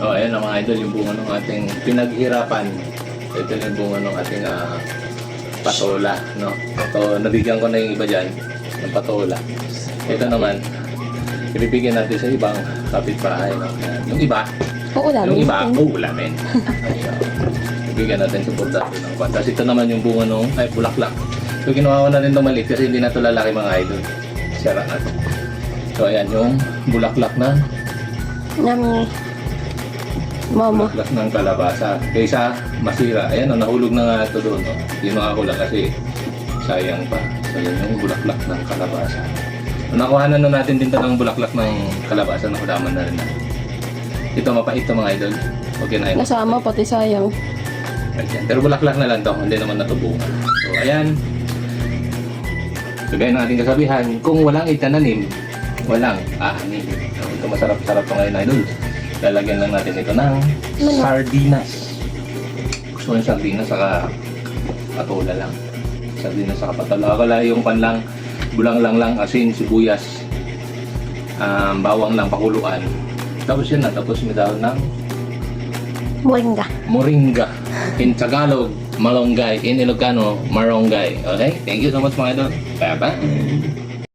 Oh, ayan ang mga idol, yung bunga ng ating pinaghirapan. Ito yung bunga ng ating patola, no? So, nabigyan ko na yung iba dyan ng patola. Ito naman, ibibigyan natin sa ibang kapitbahay, no? Yung iba, uulamin. Ibigyan natin sa bordado ng kwan. Tapos ito naman yung bunga ng, bulaklak. So, ginawa ko na rin maliit kasi hindi na ito lalaki mga idol. Sira na ito. So, ayan yung bulaklak na Mama. bulaklak ng kalabasa. Kaysa masira. Ayan, nahulog na nga ito doon. No? Ginawa ko lang kasi sayang pa. So, yan yung bulaklak ng kalabasa. Nakuhanan na natin din ito ng bulaklak ng kalabasa. Nakulaman na rin na. Ito mapait ito mga idol. Okay na yun. Nasama pati sayang. Ayan. Pero bulaklak na lang ito. Hindi naman natubungan. So, ayan. Sabihin ng ating kasabihan, kung walang itananim, walang aanim. So, ito masarap-sarap ito ngayon idol. Lalagyan lang natin ito ng sardinas. Gusto ko yung sardinas saka patola lang. Sardinas saka patola. Ako lang yung panlang, bulang lang, asin, sibuyas, bawang lang, pakuluan. Tapos yun na. Tapos may dahon ng moringa. In Tagalog, malunggay. In Ilocano, marunggay. Okay? Thank you so much mga idol. Bye-bye.